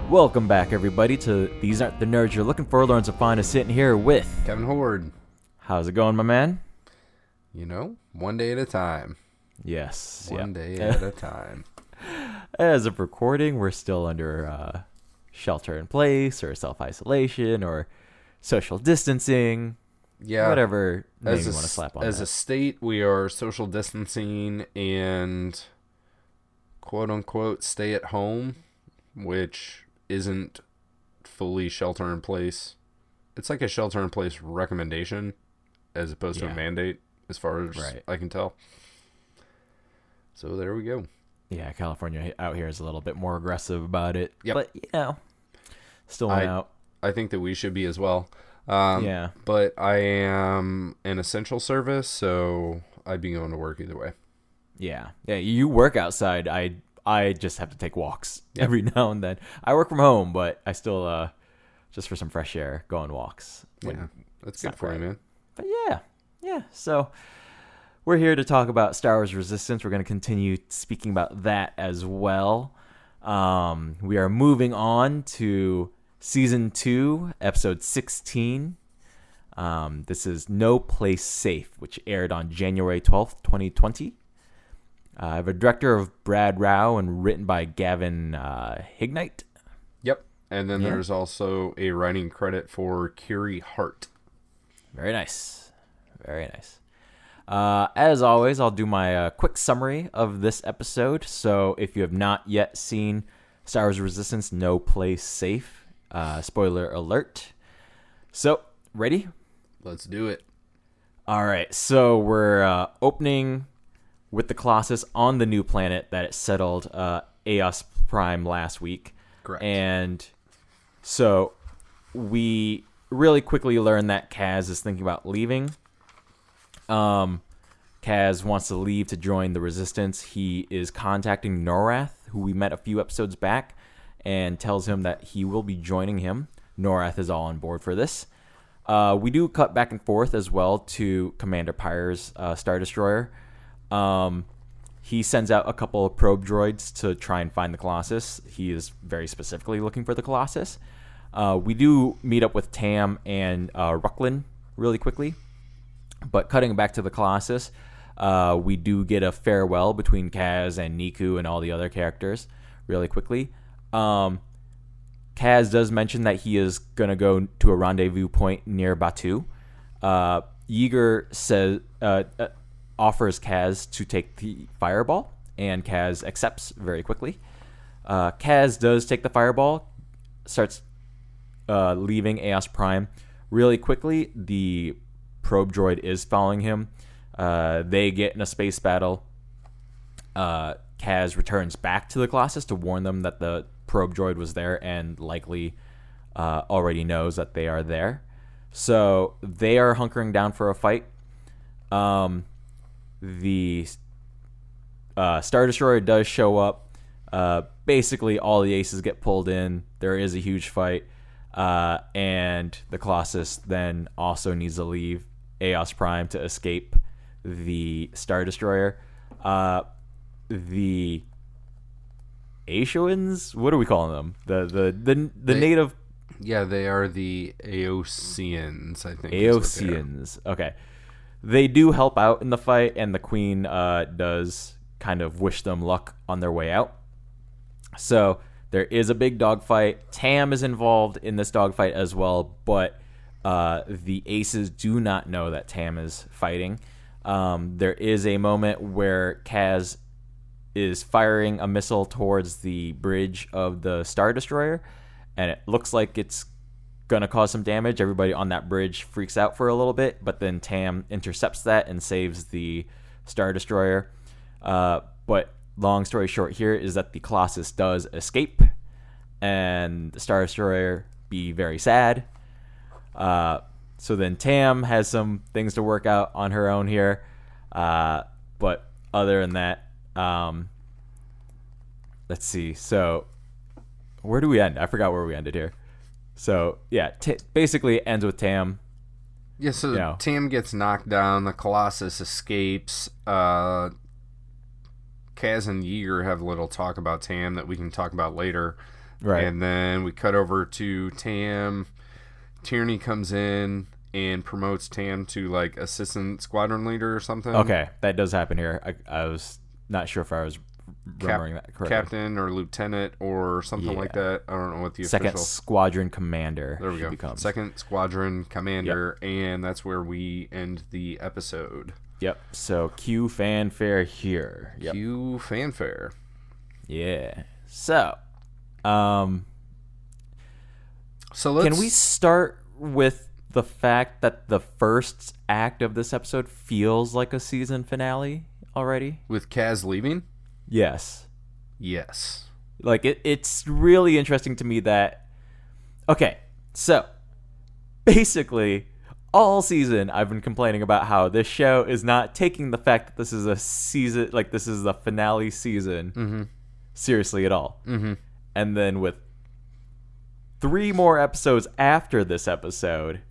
Welcome back, everybody, to These Aren't the Nerds You're Looking For. Lorenzo is sitting here with... Kevin Horde. How's it going, my man? You know, one day at a time. Yes. One day at a time. As of recording, we're still under shelter in place or self-isolation or social distancing. Yeah. Whatever name you want to slap on As that. a state, we are social distancing and quote-unquote stay at home, which isn't fully shelter in place. It's like a shelter in place recommendation as opposed to a mandate, as far as I can tell. So there we go. Yeah, California out here is a little bit more aggressive about it. Yep. But, you know, still went out. I think that we should be as well. Yeah. But I am an essential service, so I'd be going to work either way. Yeah. Yeah, you work outside. I just have to take walks every now and then. I work from home, but I still, just for some fresh air, go on walks. Yeah, that's good for you, man. But yeah. So we're here to talk about Star Wars Resistance. We're going to continue speaking about that as well. We are moving on to Season 2, Episode 16. This is No Place Safe, which aired on January 12th, 2020. I have a director of Brad Rao and written by Gavin Hignite. Yep. And then there's also a writing credit for Kiri Hart. Very nice. Very nice. As always, I'll do my quick summary of this episode. So if you have not yet seen Star Wars Resistance, No Place Safe, spoiler alert. So, ready? Let's do it. All right. So we're opening with the Colossus on the new planet that it settled Eos Prime last week. Correct. And so we really quickly learn that Kaz is thinking about leaving. Kaz wants to leave to join the Resistance. He is contacting Norath, who we met a few episodes back, and tells him that he will be joining him. Norath is all on board for this. We do cut back and forth as well to Commander Pyre's Star Destroyer. He sends out a couple of probe droids to try and find the Colossus. He is very specifically looking for the Colossus. We do meet up with Tam and Rucklin really quickly. But cutting back to the Colossus, we do get a farewell between Kaz and Niku and all the other characters really quickly. Kaz does mention that he is going to go to a rendezvous point near Batuu. Yeager says... offers Kaz to take the fireball, and Kaz accepts very quickly. Kaz does take the fireball, starts leaving Eos Prime really quickly. The probe droid is following him. They get in a space battle. Kaz returns back to the Colossus to warn them that the probe droid was there and likely already knows that they are there. So they are hunkering down for a fight. The Star Destroyer does show up. Basically, all the aces get pulled in. There is a huge fight. And the Colossus then also needs to leave Eos Prime to escape the Star Destroyer. The Aoshans? What are we calling them? The native... Yeah, they are the Aosians, I think. Aosians. Okay. They do help out in the fight, and the Queen does kind of wish them luck on their way out. So there is a big dogfight. Tam is involved in this dogfight as well, but the Aces do not know that Tam is fighting. There is a moment where Kaz is firing a missile towards the bridge of the Star Destroyer, and it looks like it's going to cause some damage. Everybody on that bridge freaks out for a little bit, but then Tam intercepts that and saves the Star Destroyer. But long story short here is that the Colossus does escape, and the Star Destroyer be very sad. So then Tam has some things to work out on her own here. But other than that, let's see. So where do we end? I forgot where we ended here. So, yeah, basically ends with Tam. Yeah, so Tam gets knocked down. The Colossus escapes. Kaz and Yeager have a little talk about Tam that we can talk about later. Right. And then we cut over to Tam. Tierney comes in and promotes Tam to like assistant squadron leader or something. Okay, that does happen here. I was not sure if I was remembering that correctly. Captain or lieutenant or something like that. I don't know what the Second official... Squadron Commander. There we go. Becomes. Second Squadron Commander, and that's where we end the episode. Yep. So cue fanfare here. Yep. Cue fanfare. Yeah. So, can we start with the fact that the first act of this episode feels like a season finale already? With Kaz leaving? Yes. Yes. Like, it's really interesting to me that... Okay, so, basically, all season I've been complaining about how this show is not taking the fact that this is a season... Like, this is the finale season seriously at all. Mm-hmm. And then with 3 more episodes after this episode,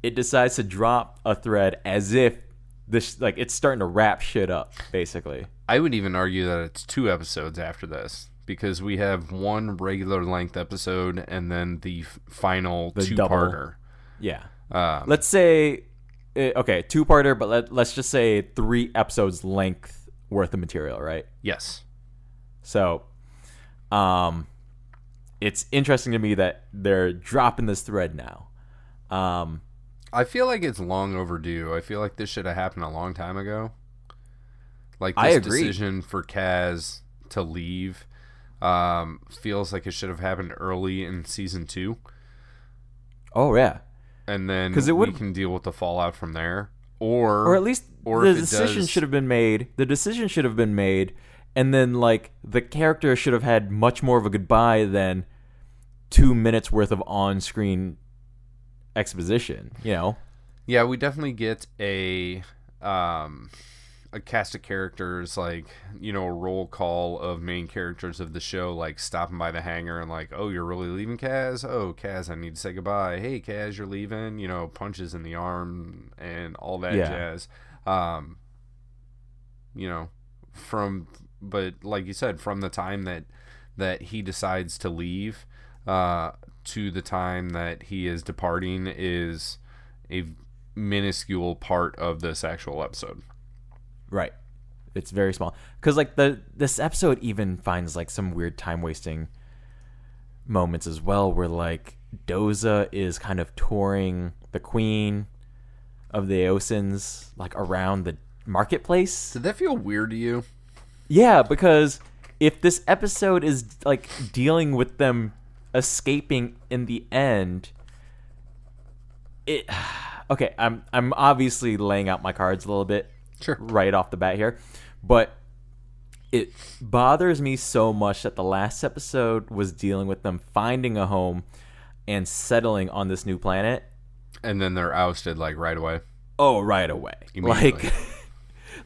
it decides to drop a thread as if this, like, it's starting to wrap shit up, basically. I would even argue that it's 2 episodes after this, because we have 1 regular length episode and then the final 2-parter. Yeah. Let's say, okay, 2-parter, but let's just say 3 episodes length worth of material, right? Yes. So, it's interesting to me that they're dropping this thread now. I feel like it's long overdue. I feel like this should have happened a long time ago. Like, this decision for Kaz to leave feels like it should have happened early in season 2. Oh, yeah. And then we can deal with the fallout from there. Or at least the decision should have been made. The decision should have been made, and then, like, the character should have had much more of a goodbye than 2 minutes worth of on-screen exposition, you know? Yeah, we definitely get a cast of characters, like, you know, a roll call of main characters of the show, like, stopping by the hangar and like, oh, you're really leaving, Kaz? Oh, Kaz, I need to say goodbye. Hey, Kaz, you're leaving? You know, punches in the arm and all that jazz. You know, but like you said, from the time that he decides to leave to the time that he is departing is a minuscule part of this actual episode. Right. It's very small. Because, like, this episode even finds, like, some weird time-wasting moments as well, where, like, Doza is kind of touring the queen of the Eosins, like, around the marketplace. Did that feel weird to you? Yeah, because if this episode is, like, dealing with them escaping in the end, okay, I'm obviously laying out my cards a little bit. Sure. Right off the bat here. But it bothers me so much that the last episode was dealing with them finding a home and settling on this new planet. And then they're ousted, like, right away. Oh, right away. Immediately.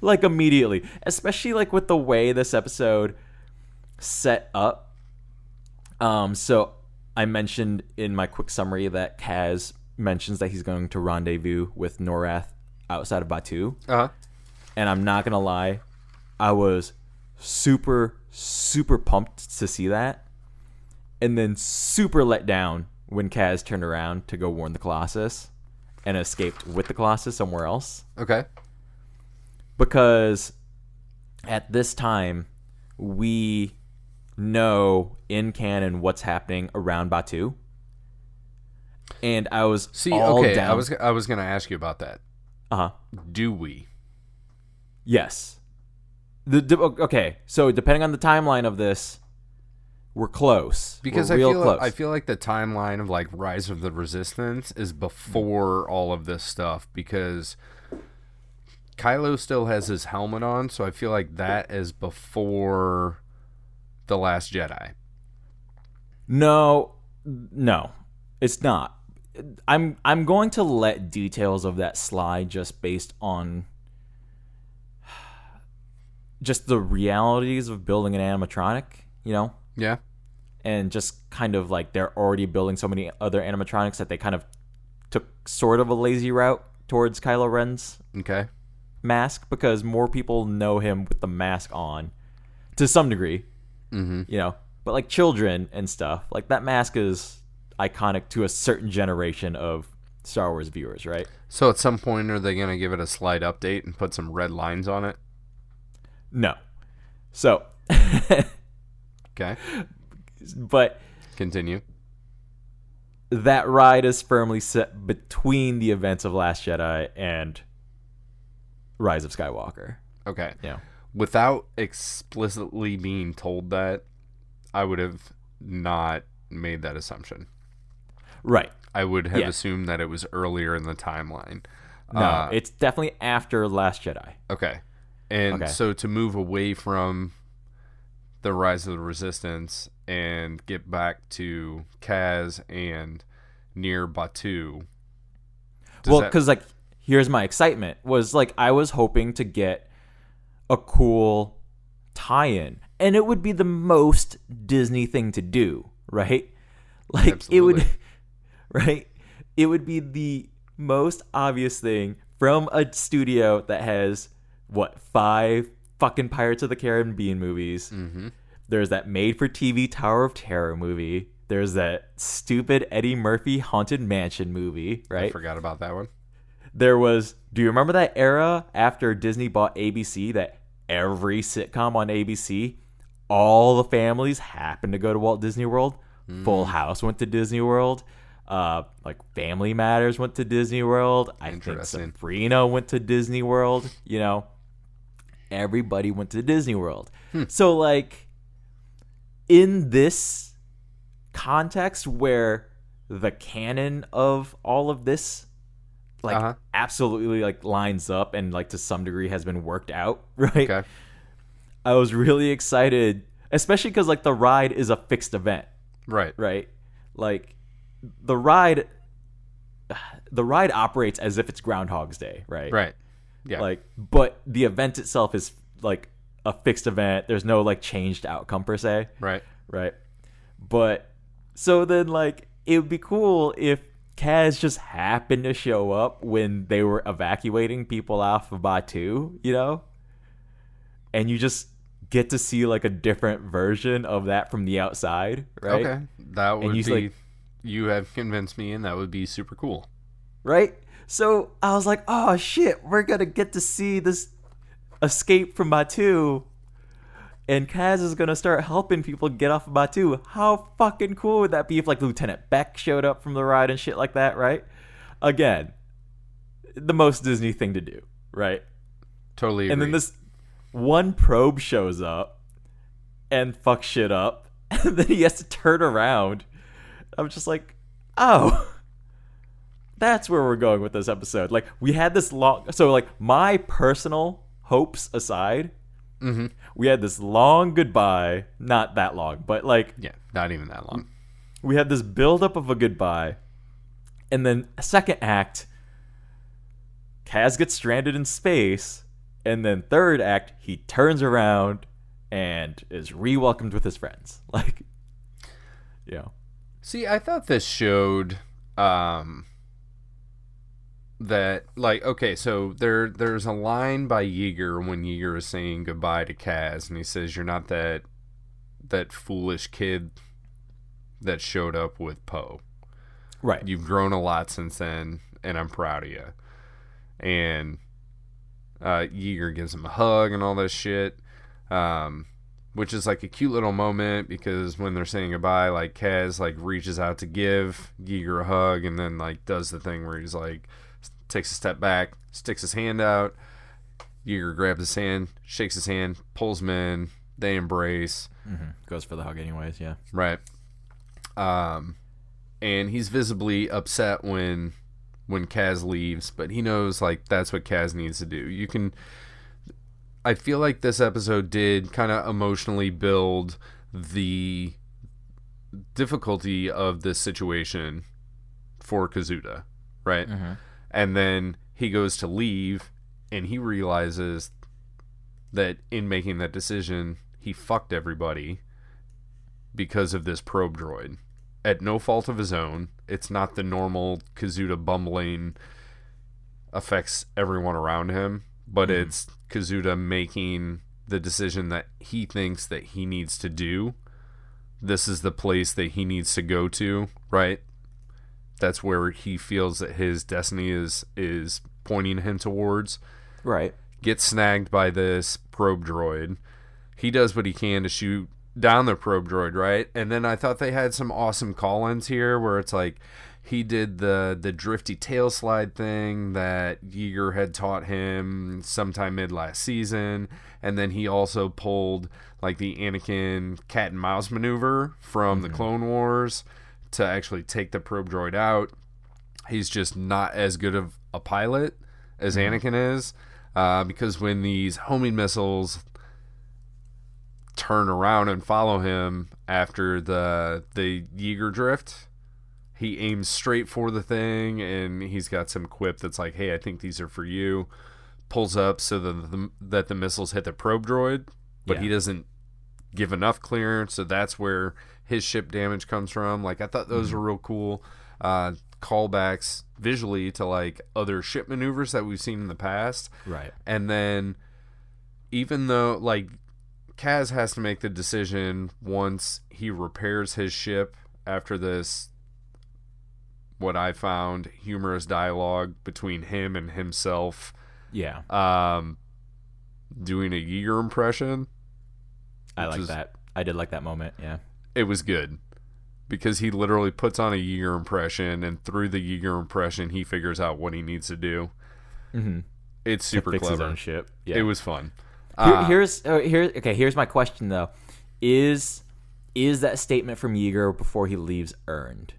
Like immediately. Especially, like, with the way this episode set up. So I mentioned in my quick summary that Kaz mentions that he's going to rendezvous with Norath outside of Batuu. Uh-huh. And I'm not going to lie, I was super, super pumped to see that. And then super let down when Kaz turned around to go warn the Colossus and escaped with the Colossus somewhere else. Okay. Because at this time, we know in canon what's happening around Batuu. And I was down. I was going to ask you about that. Uh-huh. Do we? Yes. Okay, so depending on the timeline of this, we're close. Because I feel like the timeline of, like, Rise of the Resistance is before all of this stuff, because Kylo still has his helmet on, so I feel like that is before The Last Jedi. No, it's not. I'm going to let details of that slide just based on just the realities of building an animatronic, you know? Yeah. And just kind of like they're already building so many other animatronics that they kind of took sort of a lazy route towards Kylo Ren's mask, because more people know him with the mask on to some degree, you know? But like children and stuff, like that mask is iconic to a certain generation of Star Wars viewers, right? So at some point, are they going to give it a slight update and put some red lines on it? No. So, Okay. but Continue. that ride is firmly set between the events of Last Jedi and Rise of Skywalker. Okay. Yeah. Without explicitly being told that, I would have not made that assumption. Right. I would have assumed that it was earlier in the timeline. No, it's definitely after Last Jedi. Okay. And so to move away from the Rise of the Resistance and get back to Kaz and near Batuu. Well, because like, here's my excitement was like I was hoping to get a cool tie-in, and it would be the most Disney thing to do, right? Like Absolutely. it would, right? It would be the most obvious thing from a studio that has what 5 fucking Pirates of the Caribbean movies. Mm-hmm. There's that made-for-TV Tower of Terror movie. There's that stupid Eddie Murphy Haunted Mansion movie, right? I forgot about that one. There was, do you remember that era after Disney bought ABC that every sitcom on ABC, all the families happened to go to Walt Disney World? Full House went to Disney World. Like Family Matters went to Disney World. I think Sabrina went to Disney World. You know, everybody went to Disney World. So like in this context where the canon of all of this like absolutely like lines up and like to some degree has been worked out, right? Okay. I was really excited, especially because like the ride is a fixed event. Right. Right. Like the ride operates as if it's Groundhog's Day, right? Right. Yeah. Like, but the event itself is like a fixed event. There's no like changed outcome per se. Right. Right. But so then like it would be cool if Kaz just happened to show up when they were evacuating people off of Batuu, you know? And you just get to see like a different version of that from the outside, right? Okay. That would be, like, you have convinced me, and that would be super cool. Right? So I was like, oh shit, we're going to get to see this escape from Batuu. And Kaz is going to start helping people get off of Batuu. How fucking cool would that be if like Lieutenant Beck showed up from the ride and shit like that, right? Again, the most Disney thing to do, right? Totally agree. And then this one probe shows up and fucks shit up. And then he has to turn around. I'm just like, oh, that's where we're going with this episode. Like, we had this long... So, like, my personal hopes aside, we had this long goodbye. Not that long, but, like... Yeah, not even that long. We had this buildup of a goodbye. And then, second act, Kaz gets stranded in space. And then third act, he turns around and is re-welcomed with his friends. Like, you know. See, I thought this showed that, like, okay, so there's a line by Yeager when Yeager is saying goodbye to Kaz, and he says, "You're not that foolish kid that showed up with Poe. Right. You've grown a lot since then, and I'm proud of you." And Yeager gives him a hug and all this shit, which is like a cute little moment because when they're saying goodbye, like Kaz like reaches out to give Yeager a hug and then like does the thing where he's like takes a step back, sticks his hand out. Yeager grabs his hand, shakes his hand, pulls him in. They embrace. Goes for the hug anyways, yeah. Right. And he's visibly upset when Kaz leaves, but he knows like that's what Kaz needs to do. I feel like this episode did kind of emotionally build the difficulty of this situation for Kazuda, right? And then he goes to leave and he realizes that in making that decision, he fucked everybody because of this probe droid. At no fault of his own. It's not the normal Kazuda bumbling affects everyone around him, but it's Kazuda making the decision that he thinks that he needs to do this is the place that he needs to go to, right? That's where he feels that his destiny is pointing him towards. Right. Gets snagged by this probe droid. He does what he can to shoot down the probe droid, right? And then I thought they had some awesome call-ins here where it's like he did the drifty tail slide thing that Yeager had taught him sometime mid last season, and then he also pulled like the Anakin cat and mouse maneuver from the Clone Wars to actually take the probe droid out. He's just not as good of a pilot as Anakin is, because when these homing missiles turn around and follow him after the Yeager drift, he aims straight for the thing, and he's got some quip that's like, hey, I think these are for you. Pulls up so that the missiles hit the probe droid, but he doesn't give enough clearance, so that's where his ship damage comes from. Like, I thought those were real cool callbacks visually to like other ship maneuvers that we've seen in the past. Right. And then even though like Kaz has to make the decision once he repairs his ship after this, what I found, humorous dialogue between him and himself. Yeah. Doing a Yeager impression. I like that. I did like that moment, yeah. It was good. Because he literally puts on a Yeager impression, and through the Yeager impression, he figures out what he needs to do. Mm-hmm. It's super to fix clever. His own ship. Yeah. It was fun. Here's my question though: is that statement from Yeager before he leaves earned?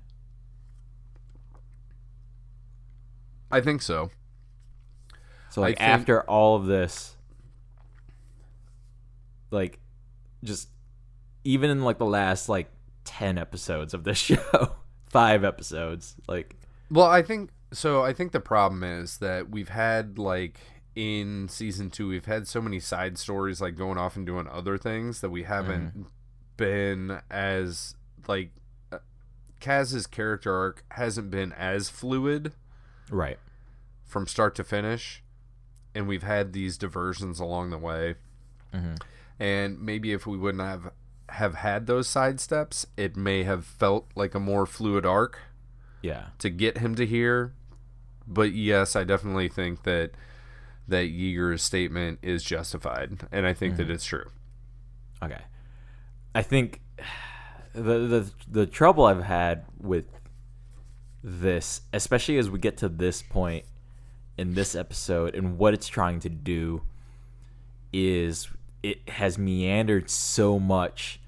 I think so. So like after all of this, like just even in like the last like 10 episodes of this show, 5 episodes, like. Well, I think the problem is that we've had like in season 2, we've had so many side stories like going off and doing other things that we haven't been as like Kaz's character arc hasn't been as fluid, right, from start to finish, and we've had these diversions along the way. And maybe if we wouldn't have had those side steps, it may have felt like a more fluid arc. Yeah. To get him to here. But yes, I definitely think that Yeager's statement is justified, and I think that it's true. Okay. I think the trouble I've had with this, especially as we get to this point in this episode and what it's trying to do, is it has meandered so much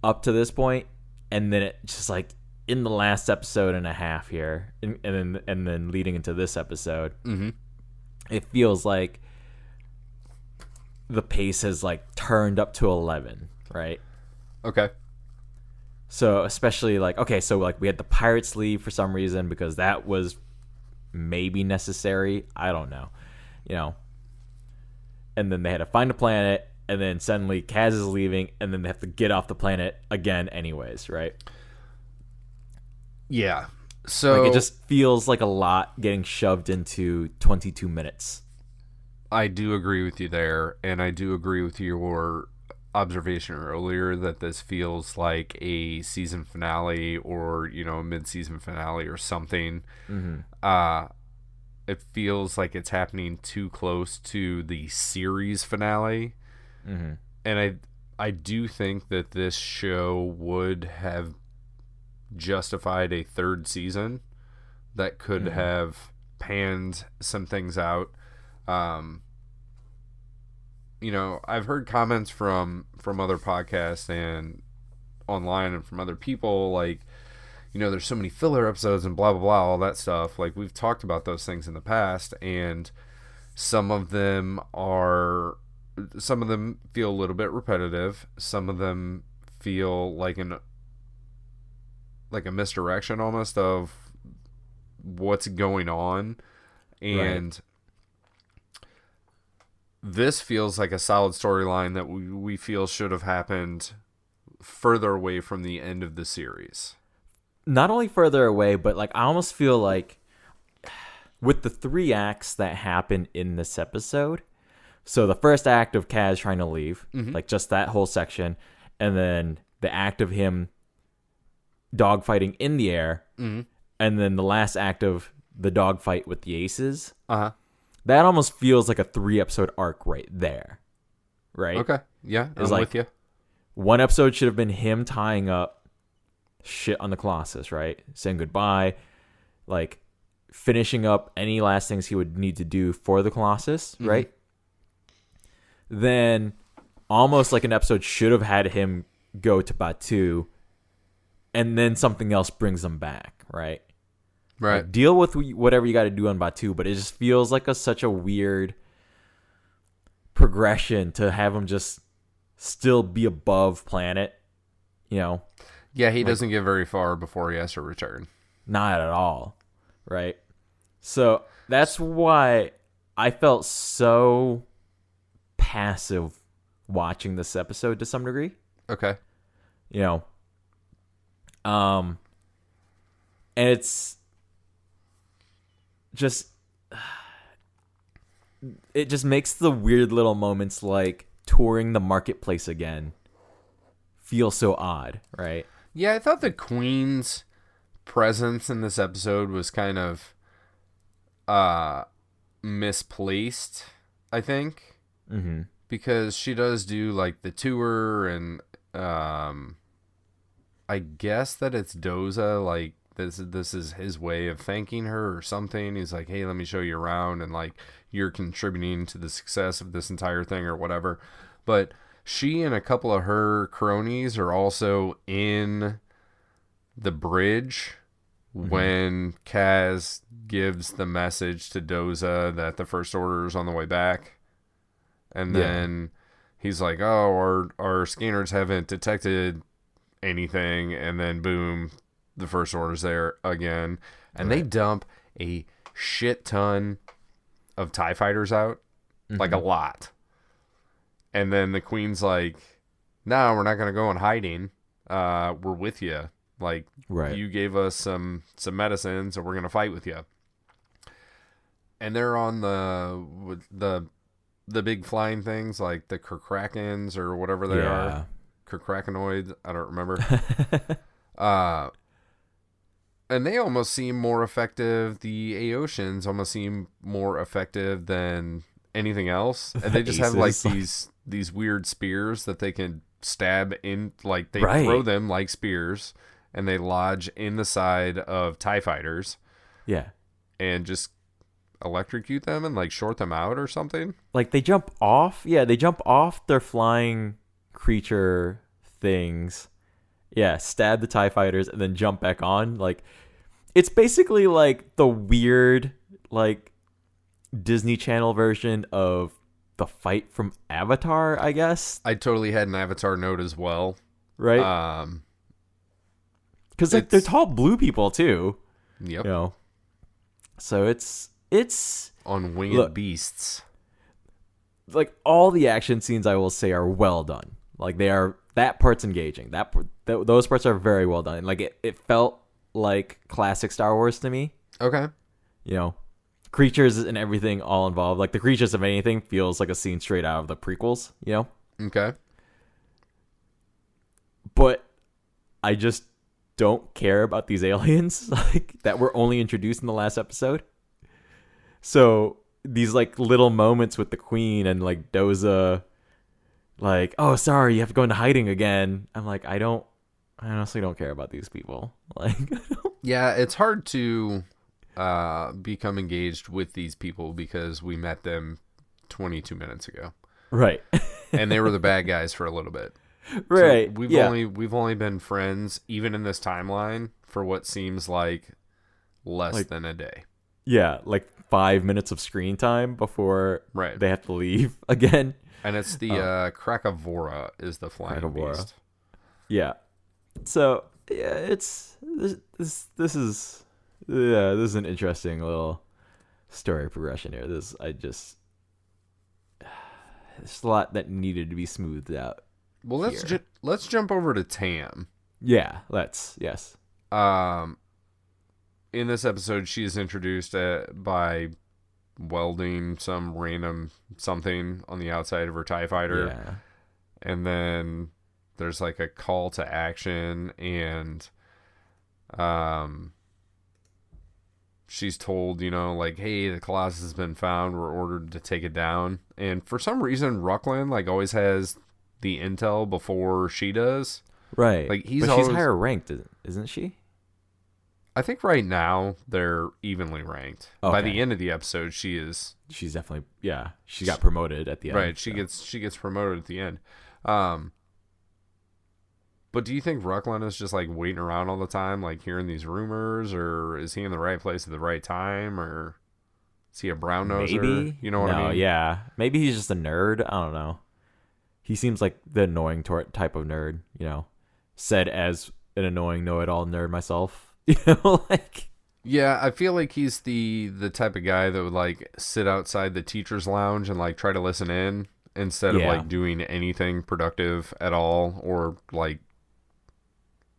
up to this point, and then it just like in the last episode and a half here, and then leading into this episode, it feels like the pace has like turned up to 11, right? Okay. So especially like, okay, so like we had the pirates leave for some reason because that was maybe necessary. I don't know, and then they had to find a planet, and then suddenly Kaz is leaving, and then they have to get off the planet again anyways, right? Yeah. So like it just feels like a lot getting shoved into 22 minutes. I do agree with you there, and I do agree with your observation earlier that this feels like a season finale or, a mid-season finale or something. It feels like it's happening too close to the series finale. And I do think that this show would have justified a third season that could have panned some things out. I've heard comments from other podcasts and online and from other people like, there's so many filler episodes and blah, blah, blah, all that stuff. Like, we've talked about those things in the past, and some of them feel a little bit repetitive. Some of them feel like a misdirection almost of what's going on. And this feels like a solid storyline that we feel should have happened further away from the end of the series. Not only further away, but like I almost feel like with the 3 acts that happen in this episode, so the first act of Kaz trying to leave, like just that whole section, and then the act of him dogfighting in the air, Mm-hmm. and then the last act of the dogfight with the aces. Uh-huh. That almost feels like a 3-episode arc right there. Right? Okay. Yeah, I'm like, with you. One episode should have been him tying up shit on the Colossus, right? Saying goodbye, like finishing up any last things he would need to do for the Colossus, right? Then almost like an episode should have had him go to Batuu, and then something else brings them back, right? Right. Like, deal with whatever you got to do on Batuu, but it just feels like such a weird progression to have him just still be above planet, you know? Yeah, he doesn't get very far before he has to return. Not at all, right? So that's why I felt so passive watching this episode to some degree. Okay. You know, and it's just, it just makes the weird little moments like touring the marketplace again feel so odd, right? Yeah, I thought the Queen's presence in this episode was kind of misplaced, I think. Mm-hmm. Because she does do like the tour, and I guess that it's Doza, like this is his way of thanking her or something. He's like, hey, let me show you around, and like you're contributing to the success of this entire thing or whatever. But she and a couple of her cronies are also in the bridge when Kaz gives the message to Doza that the First Order is on the way back. And then he's like, oh, our scanners haven't detected anything. And then boom, the First Order's there again. And they dump a shit ton of TIE fighters out. Like a lot. And then the Queen's like, no, we're not going to go in hiding. We're with you. Like, you gave us some medicines, and we're going to fight with you. And they're on the big flying things, like the Kerkrakens or whatever they are. Kerkrakenoids, I don't remember. And they almost seem more effective. The Aotians almost seem more effective than anything else. And they just have like these weird spears that they can stab in, like they throw them like spears, and they lodge in the side of TIE fighters. Yeah. And just electrocute them and like short them out or something. Like they jump off. Yeah, they jump off their flying creature things. Yeah, stab the TIE fighters and then jump back on. Like, it's basically like the weird, like, Disney Channel version of the fight from Avatar, I guess. I totally had an Avatar note as well. Right? Because like they're tall blue people too. Yep. You know? So it's on winged beasts. Like all the action scenes, I will say, are well done. Like they are. That part's engaging. Those parts are very well done. Like it felt like classic Star Wars to me. Okay. You know, creatures and everything all involved. Like the creatures of anything feels like a scene straight out of the prequels. You know. Okay. But I just don't care about these aliens like that were only introduced in the last episode. So these like little moments with the Queen and like Doza, like, oh, sorry, you have to go into hiding again. I'm like, I honestly don't care about these people. Like, yeah, it's hard to become engaged with these people because we met them 22 minutes ago. Right. And they were the bad guys for a little bit. Right. So we've only been friends, even in this timeline, for what seems like less than a day. Yeah, like 5 minutes of screen time before they have to leave again. And it's the Krakavora is the flying beast. Yeah. So yeah, this is an interesting little story progression here. There's a lot that needed to be smoothed out. Well, let's jump over to Tam. Yeah, yes. In this episode, she is introduced by welding some random something on the outside of her TIE fighter. Yeah. And then there's like a call to action, and she's told, like, hey, the Colossus has been found. We're ordered to take it down. And for some reason, Rucklin like always has the intel before she does. Right. Like but she's higher ranked, isn't she? I think right now they're evenly ranked. Okay. By the end of the episode, she is. She's definitely she got promoted at the end. Right. She gets promoted at the end. But do you think Rucklin is just like waiting around all the time, like hearing these rumors, or is he in the right place at the right time, or is he a brown noser? Maybe. You know what I mean? Yeah. Maybe he's just a nerd. I don't know. He seems like the annoying type of nerd, said as an annoying know-it-all nerd myself. Like. Yeah, I feel like he's the type of guy that would like sit outside the teacher's lounge and like try to listen in instead of like doing anything productive at all, or like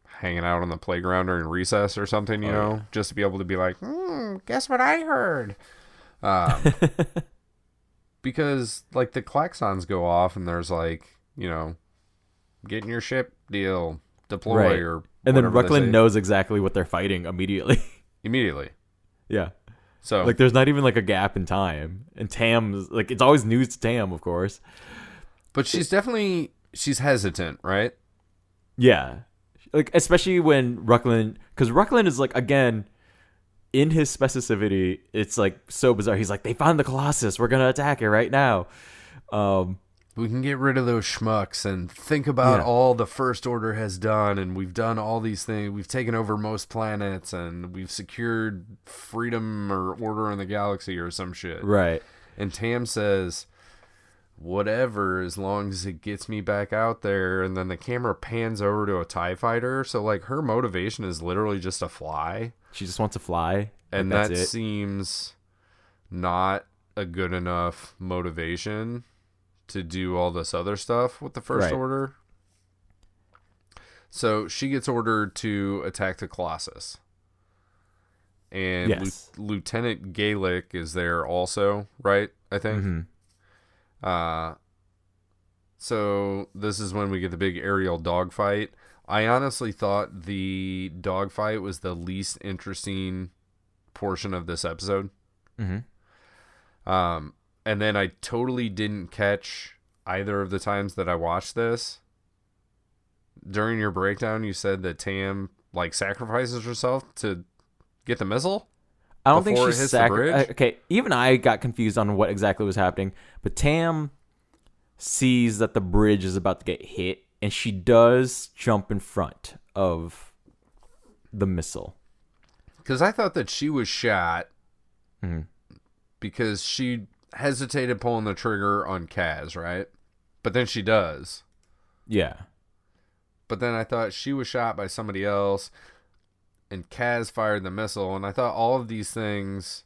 hanging out on the playground during recess or something, just to be able to be like, guess what I heard? Because like the klaxons go off and there's like, getting your ship deal, deploy, right. or and then Rucklin knows exactly what they're fighting immediately. Yeah. So like there's not even like a gap in time. And Tam's like, it's always news to Tam, of course. But she's hesitant, right? Yeah. Like, especially when Rucklin, because Rucklin is like, again, in his specificity, it's like so bizarre. He's like, they found the Colossus. We're going to attack it right now. We can get rid of those schmucks and think about all the First Order has done. And we've done all these things. We've taken over most planets and we've secured freedom or order in the galaxy or some shit. Right. And Tam says, whatever, as long as it gets me back out there. And then the camera pans over to a TIE fighter. So like her motivation is literally just to fly. She just wants to fly. And that seems not a good enough motivation to do all this other stuff with the First Order. So she gets ordered to attack the Colossus. And Lieutenant Gaelic is there also, right? I think. Mm-hmm. So this is when we get the big aerial dogfight. I honestly thought the dogfight was the least interesting portion of this episode. Mm-hmm. And then I totally didn't catch either of the times that I watched this. During your breakdown, you said that Tam like sacrifices herself to get the missile. I don't think she's sacrificed. Okay, even I got confused on what exactly was happening. But Tam sees that the bridge is about to get hit, and she does jump in front of the missile. Because I thought that she was shot because she hesitated pulling the trigger on Kaz, right? But then she does. Yeah. But then I thought she was shot by somebody else, and Kaz fired the missile, and I thought all of these things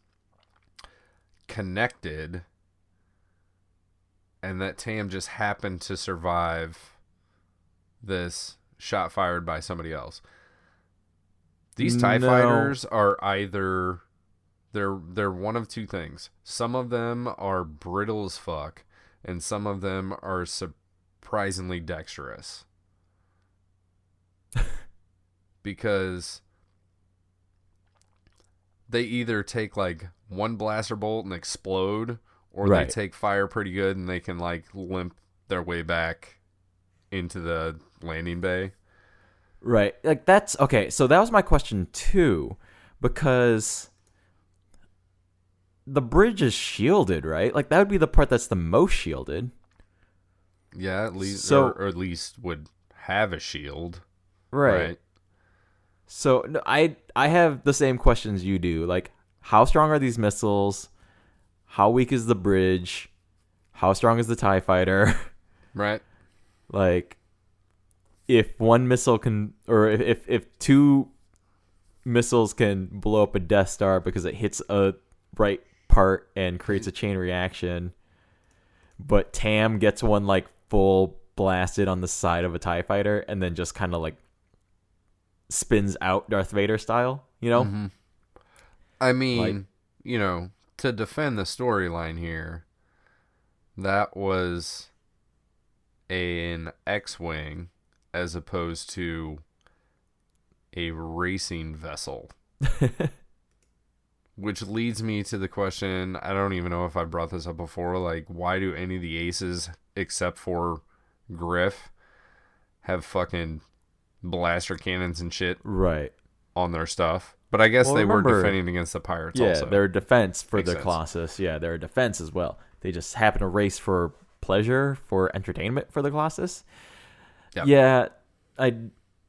connected, and that Tam just happened to survive this shot fired by somebody else. These TIE fighters are either they're one of two things. Some of them are brittle as fuck, and some of them are surprisingly dexterous. Because they either take like one blaster bolt and explode, or they take fire pretty good and they can like limp their way back into the landing bay. Right. Like that's okay. So that was my question too, because the bridge is shielded, right? Like that would be the part that's the most shielded. Yeah, at least, or at least would have a shield. Right. So I have the same questions you do. Like, how strong are these missiles? How weak is the bridge? How strong is the TIE fighter? Right. Like, if one missile can, or if two missiles can blow up a Death Star because it hits a right part and creates a chain reaction, but Tam gets one like full blasted on the side of a TIE fighter and then just kind of like spins out Darth Vader style, you know? Mm-hmm. I mean, like, to defend the storyline here, that was an X-Wing as opposed to a racing vessel. Which leads me to the question, I don't even know if I brought this up before, like, why do any of the aces, except for Griff, have fucking blaster cannons and shit Right. on their stuff? But I guess Well, they were remember- defending against the pirates Yeah, also. they're a defense for Makes the sense. Colossus. Yeah, they're a defense as well. They just happen to race for pleasure, for entertainment for the Colossus. Yep. Yeah, I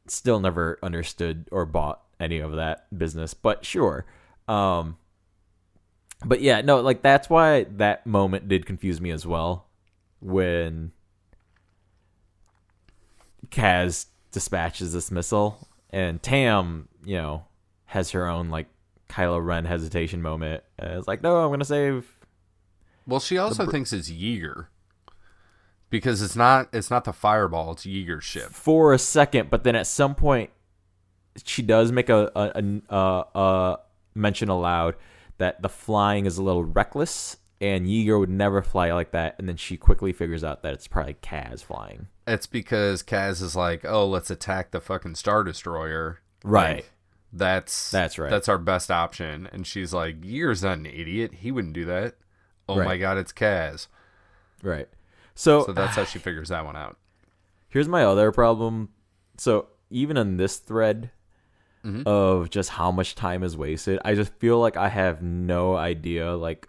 still never understood or bought any of that business, but sure. But yeah, no, like that's why that moment did confuse me as well when Kaz dispatches this missile and Tam, has her own like Kylo Ren hesitation moment. It's like, no, I'm going to save. Well, she also thinks it's Yeager. Because it's not the Fireball, it's Yeager's ship. For a second, but then at some point she does make a mention aloud that the flying is a little reckless and Yeager would never fly like that, and then she quickly figures out that it's probably Kaz flying. It's because Kaz is like, oh, let's attack the fucking Star Destroyer. Right. Like, that's right. That's our best option. And she's like, Yeager's not an idiot. He wouldn't do that. Oh Right. my God, it's Kaz. Right. So that's how she figures that one out. Here's my other problem. So even in this thread of just how much time is wasted, I just feel like I have no idea like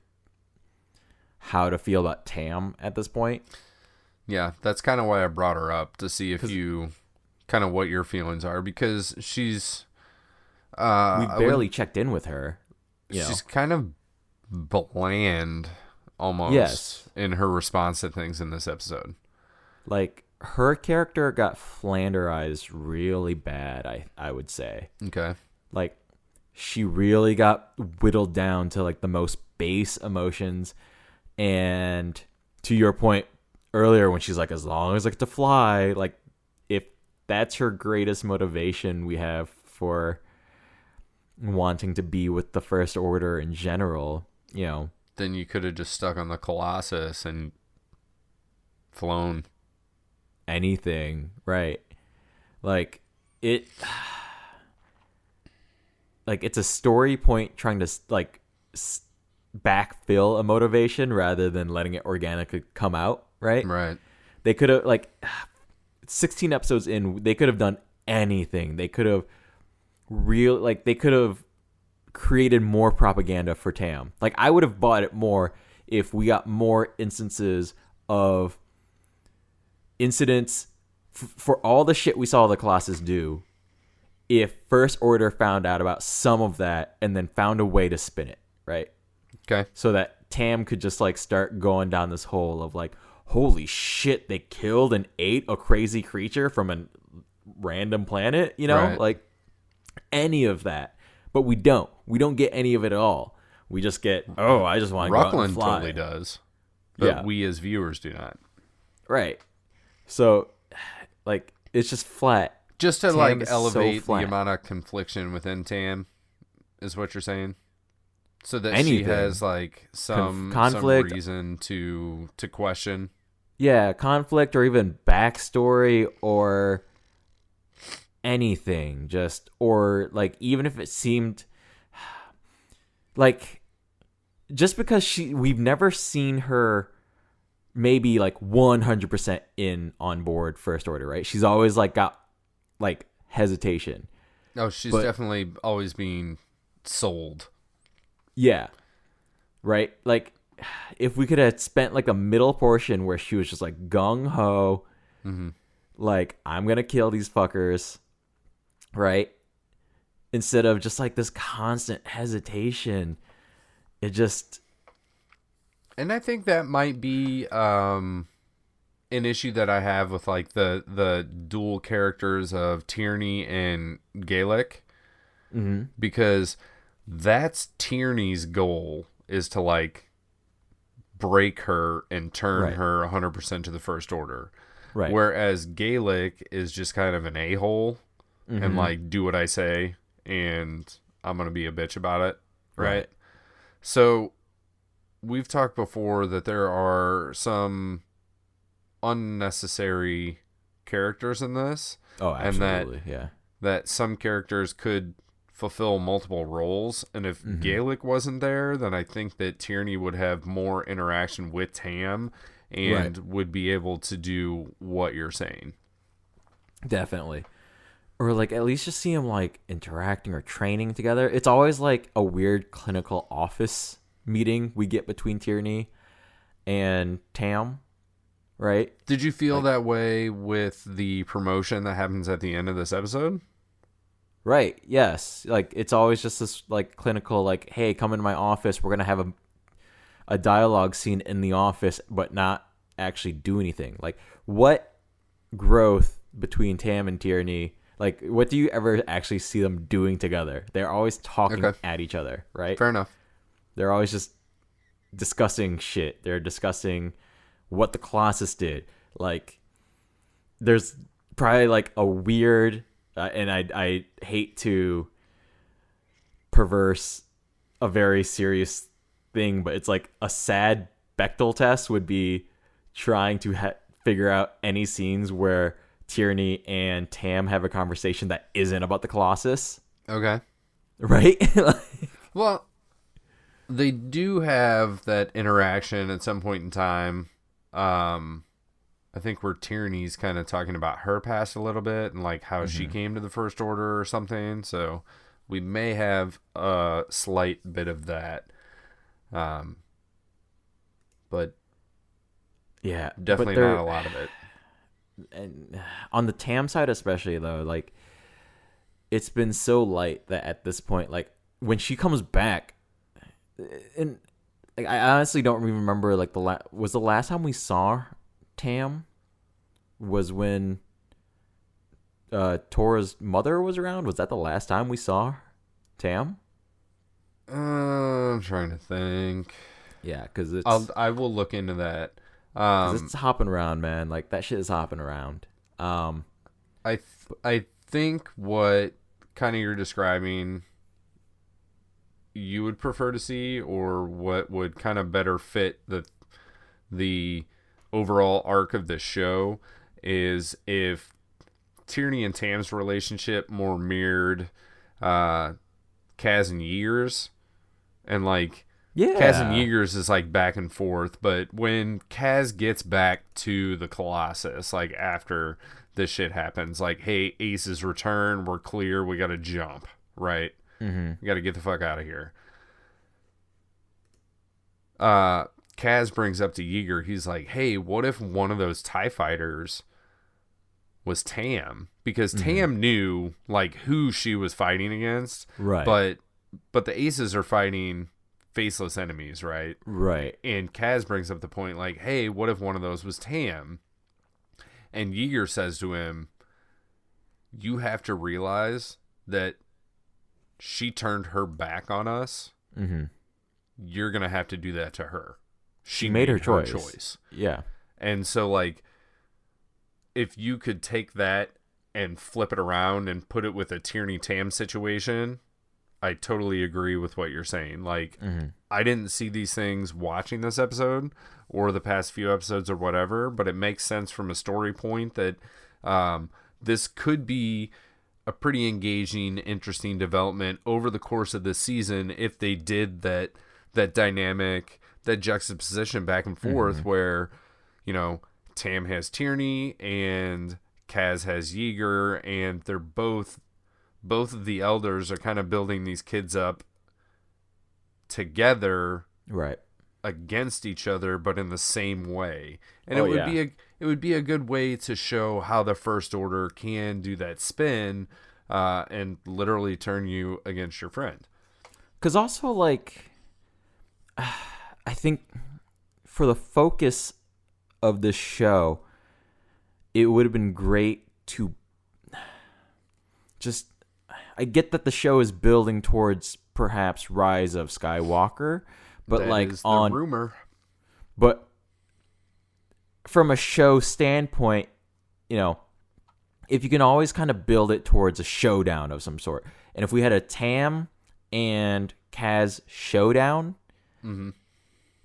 how to feel about Tam at this point. Yeah, that's kind of why I brought her up, to see if you kind of what your feelings are, because she's We barely checked in with her. She's kind of bland almost Yes. in her response to things in this episode. Like her character got flanderized really bad, I would say. Okay. Like she really got whittled down to like the most base emotions. And to your point earlier when she's like, as long as I get to fly, like if that's her greatest motivation we have for wanting to be with the First Order in general, Then you could have just stuck on the Colossus and flown. anything, right? Like it's a story point trying to like backfill a motivation rather than letting it organically come out, right? Right. They could have 16 episodes in, they could have done anything. They could have they could have created more propaganda for Tam. Like I would have bought it more if we got more instances of incidents for all the shit we saw the Colossus do. If First Order found out about some of that and then found a way to spin it, right? Okay. So that Tam could just like start going down this hole of like, holy shit, they killed and ate a crazy creature from a random planet, Right. Like any of that. But we don't get any of it at all. We just get, I just want to go out and Rockland fly. totally does. But Yeah. we as viewers do not. Right. So like it's just flat. Just to Tam like is so elevate the flat. amount of confliction within Tam is what you're saying. So that she Anything. has like Conflict. some reason to question. Yeah, conflict or even backstory or anything. Or like even if it seemed like just because we've never seen her maybe like 100% on board First Order, right? She's always like got like hesitation. Oh, she's definitely always being sold. Yeah. Right? Like if we could have spent like a middle portion where she was just like gung ho, like I'm gonna kill these fuckers, right? Instead of just like this constant hesitation, it just. And I think that might be an issue that I have with like the dual characters of Tierney and Gaelic, because that's Tierney's goal, is to like break her and turn her 100% to the First Order. Right. Whereas Gaelic is just kind of an a-hole and like, do what I say and I'm going to be a bitch about it. Right. So we've talked before that there are some unnecessary characters in this. Oh, absolutely, And that some characters could fulfill multiple roles. And if Gaelic wasn't there, then I think that Tierney would have more interaction with Tam and would be able to do what you're saying. Definitely. Or like at least just see them like interacting or training together. It's always like a weird clinical office meeting we get between Tierney and Tam, right? Did you feel that way with the promotion that happens at the end of this episode? Right. Yes. Like it's always just this like clinical, like, hey, come into my office. We're gonna have a dialogue scene in the office, but not actually do anything. Like, what growth between Tam and Tierney? Like, what do you ever actually see them doing together? They're always talking at each other, right? Fair enough. They're always just discussing shit. They're discussing what the Colossus did. Like, there's probably like a weird, and I hate to perverse a very serious thing, but it's like a sad Bechdel test would be trying to figure out any scenes where Tierney and Tam have a conversation that isn't about the Colossus. Okay. Right? Well, they do have that interaction at some point in time. I think where Tierney's kind of talking about her past a little bit and like how she came to the First Order or something. So we may have a slight bit of that. But yeah, definitely not a lot of it. And on the Tam side especially though, like it's been so light that at this point, like when she comes back, and like, I honestly don't even remember like was the last time we saw Tam was when Tora's mother was around. Was that the last time we saw Tam? I'm trying to think. Yeah, because I will look into that. It's hopping around, man. Like that shit is hopping around. I think what kind of you're describing you would prefer to see, or what would kind of better fit the overall arc of the show, is if Tierney and Tam's relationship more mirrored Kaz and Yeager's, and like. Yeah. Kaz and Yeager's is like back and forth, but when Kaz gets back to the Colossus, like after this shit happens, like, hey, Ace's return, we're clear, we gotta jump, right? We gotta get the fuck out of here. Kaz brings up to Yeager, he's like, hey, what if one of those TIE fighters was Tam? Because Tam knew like who she was fighting against, right? But the Aces are fighting faceless enemies, right? Right. And Kaz brings up the point like, hey, what if one of those was Tam? And Yeager says to him, you have to realize that she turned her back on us. You're going to have to do that to her. She made her choice. Yeah. And so like, if you could take that and flip it around and put it with a Tierney Tam situation, I totally agree with what you're saying. Like, I didn't see these things watching this episode or the past few episodes or whatever, but it makes sense from a story point that this could be a pretty engaging, interesting development over the course of this season if they did that dynamic, that juxtaposition back and forth where, you know, Tam has Tierney and Kaz has Yeager, and they're both of the elders are kind of building these kids up together, right, against each other, but in the same way. And it would be a good way to show how the First Order can do that spin and literally turn you against your friend. Because also, like, I think for the focus of this show, it would have been great to just. I get that the show is building towards perhaps Rise of Skywalker, but that like is the rumor. But from a show standpoint, you know, if you can always kind of build it towards a showdown of some sort, and if we had a Tam and Kaz showdown,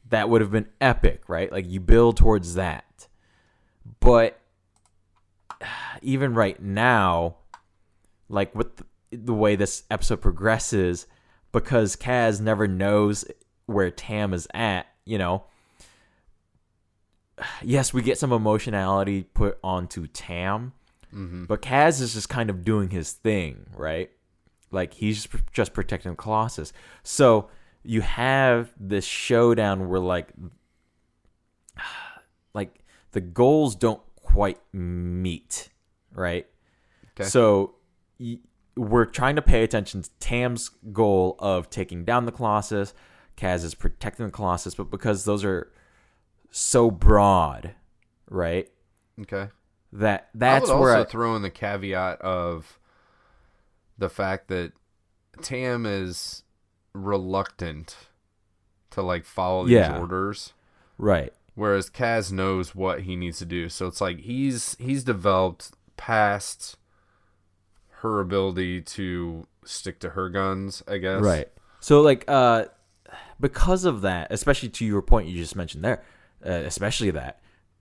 that would have been epic, right? Like you build towards that, but even right now, like with the way this episode progresses, because Kaz never knows where Tam is at, yes, we get some emotionality put onto Tam, but Kaz is just kind of doing his thing, right? Like, he's just protecting Colossus. So you have this showdown where, like the goals don't quite meet, right? Okay. So we're trying to pay attention to Tam's goal of taking down the Colossus. Kaz is protecting the Colossus, but because those are so broad, right? Okay. That's I would where also throw in the caveat of the fact that Tam is reluctant to like follow these orders, right. whereas Kaz knows what he needs to do. So it's like he's developed past her ability to stick to her guns, I guess. Right. So like because of that, especially to your point you just mentioned there, especially that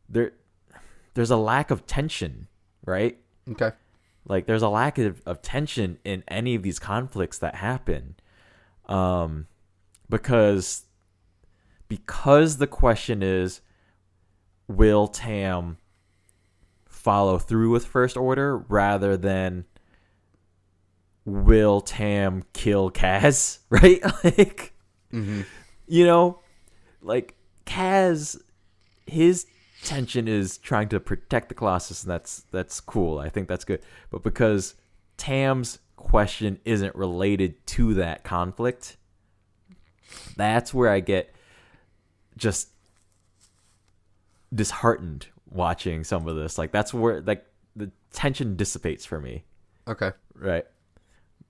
there's a lack of tension, right? Okay. Like, there's a lack of tension in any of these conflicts that happen, because the question is, will Tam follow through with First Order rather than will Tam kill Kaz, right? Like, like Kaz, his tension is trying to protect the Colossus, and that's cool. I think that's good. But because Tam's question isn't related to that conflict, that's where I get just disheartened watching some of this. Like, that's where like the tension dissipates for me. Okay. Right.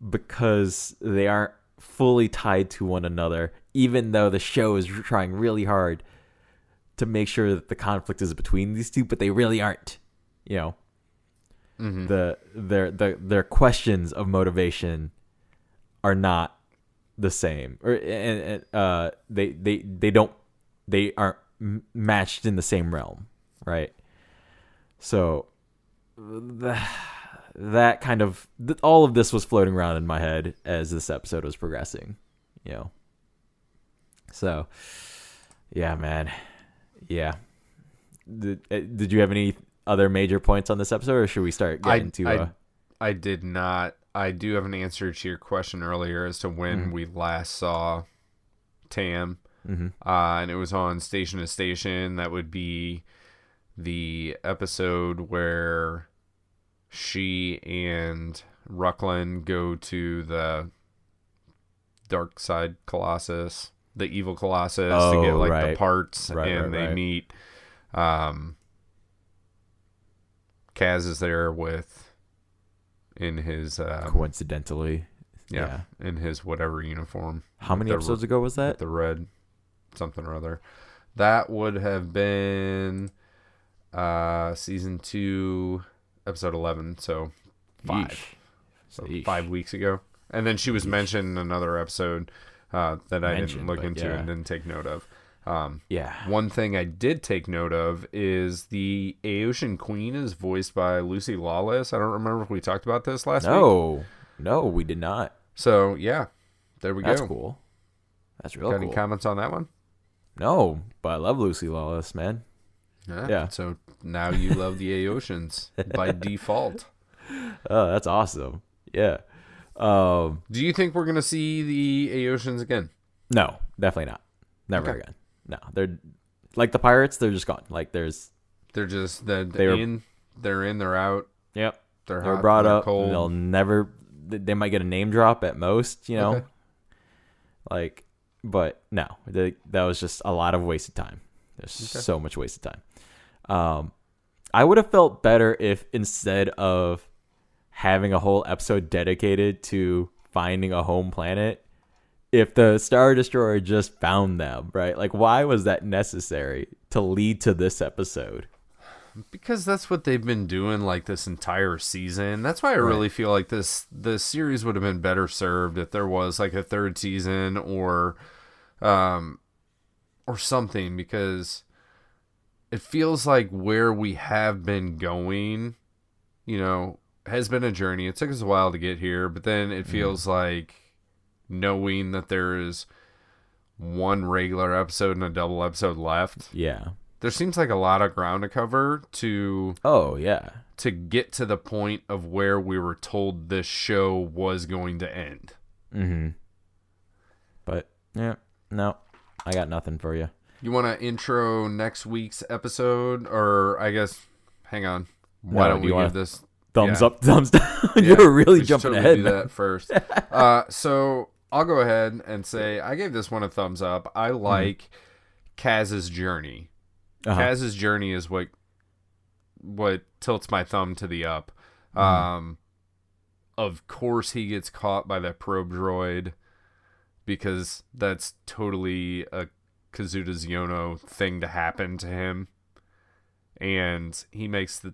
Because they aren't fully tied to one another, even though the show is trying really hard to make sure that the conflict is between these two, but they really aren't. Their questions of motivation are not the same, or they aren't matched in the same realm, right? So that kind of all of this was floating around in my head as this episode was progressing, So, yeah, man. Yeah. Did you have any other major points on this episode, or should we start getting to... I did not. I do have an answer to your question earlier as to when we last saw Tam. And it was on Station to Station. That would be the episode where she and Rucklin go to the dark side Colossus, the evil Colossus, to get like the parts, and they meet. Kaz is there in his coincidentally, in his whatever uniform. How many episodes ago was that? The red something or other. That would have been season 2, episode 11. So 5. Yeesh. So 5 weeks ago. And then she was mentioned in another episode that I didn't look into and didn't take note of. One thing I did take note of is the Aeotian Queen is voiced by Lucy Lawless. I don't remember if we talked about this last week. No, we did not. So, yeah, there we go. That's cool. That's real cool. Got any comments on that one? No, but I love Lucy Lawless, man. Yeah. So now you love the Aeotians by default. Oh, that's awesome. Yeah. Do you think we're going to see the Aeotians again? No, definitely not. Never again. No, they're like the pirates. They're just gone. Like they're in, they're out. Yep. They're brought up. Cold. They'll never. They might get a name drop at most. Like, but no, that was just a lot of wasted time. There's so much wasted time. I would have felt better if instead of having a whole episode dedicated to finding a home planet, if the Star Destroyer just found them, right? Like, why was that necessary to lead to this episode? Because that's what they've been doing like this entire season. That's why I really feel like this series would have been better served if there was like a third season or something, because it feels like where we have been going has been a journey. It took us a while to get here, but then it feels like knowing that there is one regular episode and a double episode left. Yeah. There seems like a lot of ground to cover to get to the point of where we were told this show was going to end. Mm-hmm. But, yeah, no, I got nothing for you. You want to intro next week's episode? Or, I guess, hang on. Why don't we give this... Thumbs up, thumbs down. You're really jumping ahead. Do that first. So, I'll go ahead and say I gave this one a thumbs up. I like Kaz's journey. Kaz's journey is what tilts my thumb to the up. Of course, he gets caught by that probe droid because that's totally a Kazuda Xiono thing to happen to him, and he makes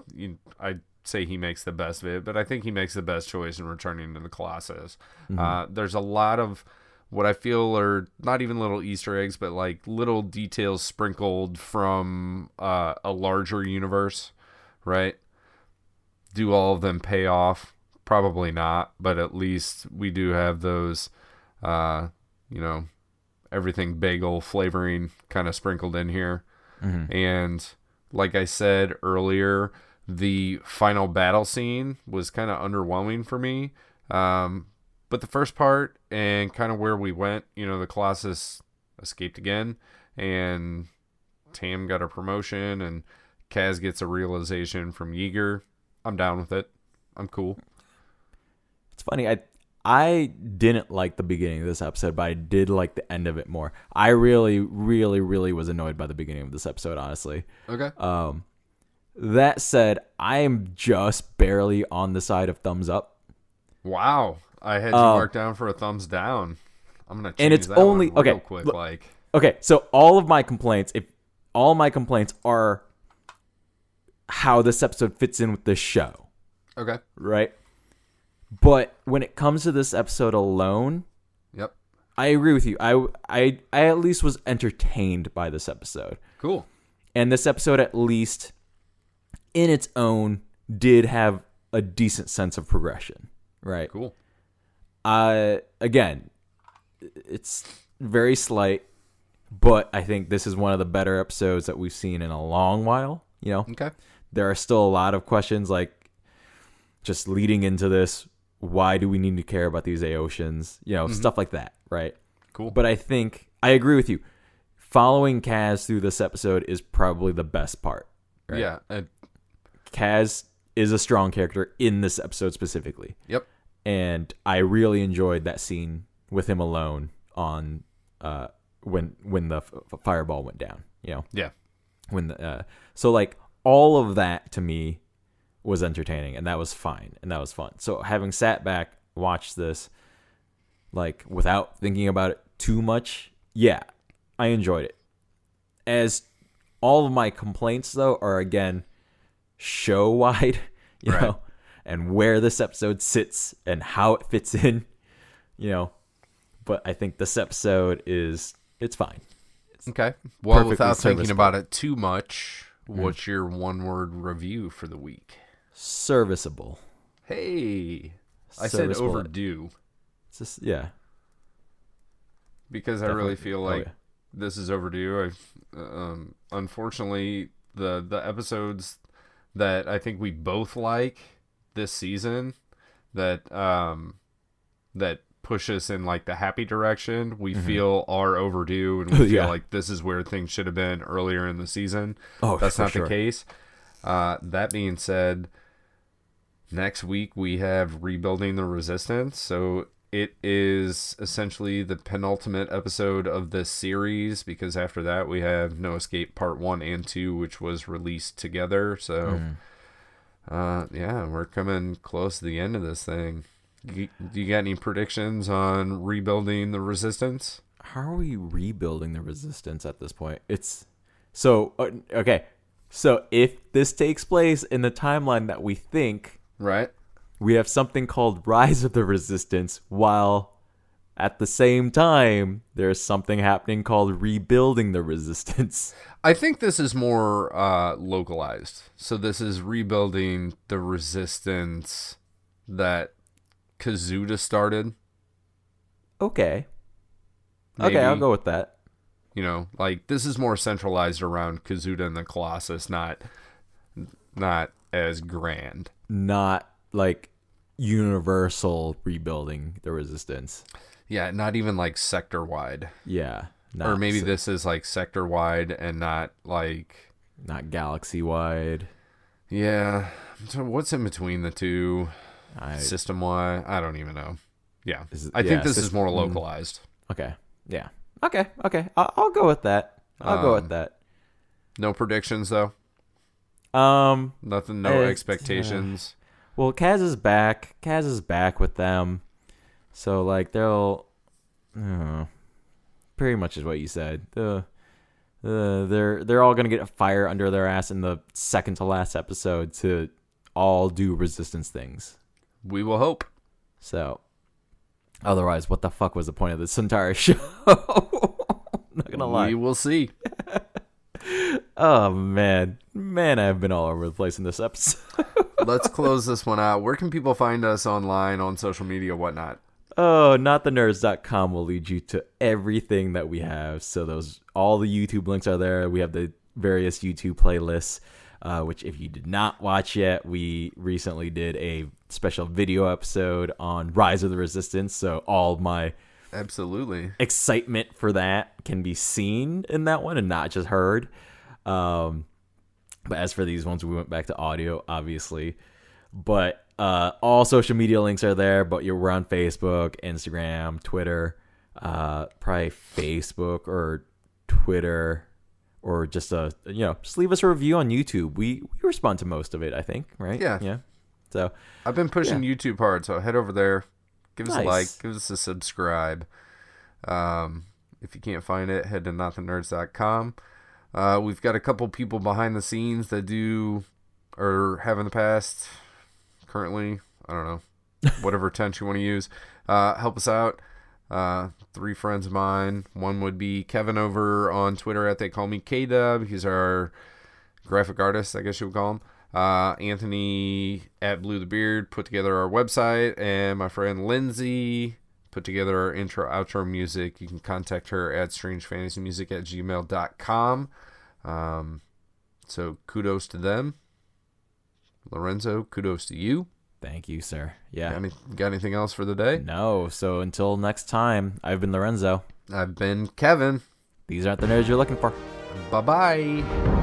I'd say he makes the best of it, but I think he makes the best choice in returning to the Colossus. There's a lot of what I feel are not even little Easter eggs, but like little details sprinkled from a larger universe, right? Do all of them pay off? Probably not, but at least we do have those, everything bagel flavoring kind of sprinkled in here. And like I said earlier, the final battle scene was kind of underwhelming for me. But the first part and kind of where we went, the Colossus escaped again, and Tam got a promotion, and Kaz gets a realization from Yeager. I'm down with it. I'm cool. It's funny. I didn't like the beginning of this episode, but I did like the end of it more. I really, really, really was annoyed by the beginning of this episode, honestly. Okay. That said, I am just barely on the side of thumbs up. Wow. I had you marked down for a thumbs down. I'm gonna change and it's that only one real okay. quick. Look, okay, so all my complaints are how this episode fits in with the show. Okay. Right? But when it comes to this episode alone, yep, I agree with you. I at least was entertained by this episode. Cool. And this episode, at least in its own, did have a decent sense of progression. Right? Cool. Again, it's very slight, but I think this is one of the better episodes that we've seen in a long while. Okay. There are still a lot of questions, like just leading into this. Why do we need to care about these Aotians? Stuff like that, right? Cool. But I think I agree with you. Following Kaz through this episode is probably the best part. Right? Yeah. Kaz is a strong character in this episode specifically. Yep. And I really enjoyed that scene with him alone on when the fireball went down. Yeah. So like all of that to me was entertaining, and that was fine, and that was fun. So having sat back, watched this, like without thinking about it too much, yeah, I enjoyed it. As all of my complaints though are again show wide, you know, and where this episode sits and how it fits in, But I think this episode it's fine. Okay. Well, without thinking about it too much, what's your one-word review for the week? Serviceable. Hey, I said overdue. It's just, yeah. Because definitely. I really feel like this is overdue. Unfortunately, the episodes that I think we both like this season that push us in like the happy direction, we feel are overdue, and we feel like this is where things should have been earlier in the season. That's not the case. That being said, next week we have Rebuilding the Resistance, so it is essentially the penultimate episode of this series, because after that we have No Escape Part 1 and 2, which was released together. So we're coming close to the end of this thing. Do you got any predictions on Rebuilding the Resistance? How are we rebuilding the Resistance at this point? It's so okay. So if this takes place in the timeline that we think, right, we have something called Rise of the Resistance, while at the same time, there's something happening called rebuilding the resistance. I think this is more localized. So this is rebuilding the resistance that Kazuda started. Okay. Maybe. Okay, I'll go with that. You know, like this is more centralized around Kazuda and the Colossus, not as grand. Not like universal rebuilding the resistance. Yeah, not even like sector wide. Yeah. Or maybe this is like sector wide and not galaxy wide. Yeah. So what's in between the two? System wide? I don't even know. Yeah. I think this is more localized. Okay. Yeah. Okay. I'll go with that. I'll go with that. No predictions though. Nothing. No expectations. Well, Kaz is back. Kaz is back with them, so like they'll. Pretty much is what you said. They're all gonna get a fire under their ass in the second to last episode to all do resistance things. We will hope. So, otherwise, what the fuck was the point of this entire show? Not gonna lie. We will see. Oh man, I've been all over the place in this episode. Let's close this one out. Where can people find us online, on social media, whatnot? Oh, notthenerds.com will lead you to everything that we have. So all the YouTube links are there. We have the various YouTube playlists, which if you did not watch yet, we recently did a special video episode on Rise of the Resistance. So all my absolutely excitement for that can be seen in that one and not just heard. But as for these ones, we went back to audio, obviously. But all social media links are there. But we're on Facebook, Instagram, Twitter, probably Facebook or Twitter, or just just leave us a review on YouTube. We respond to most of it, I think, right? Yeah. So I've been pushing YouTube hard, so head over there, give us Nice. a like, give us a subscribe. If you can't find it, head to notthenerds.com. We've got a couple people behind the scenes that do or have in the past, currently, I don't know, whatever tense you want to use, help us out. 3 friends of mine. One would be Kevin over on Twitter at They Call Me K-Dub. He's our graphic artist, I guess you would call him. Anthony at Blue the Beard put together our website, and my friend Lindsay put together our intro outro music. You can contact her at strangefantasymusic@gmail.com. So kudos to them. Lorenzo, kudos to you. thank you, sir. Yeah. Got anything else for the day? No. So until next time, I've been Lorenzo. I've been Kevin. These aren't the nerds you're looking for. Bye-bye.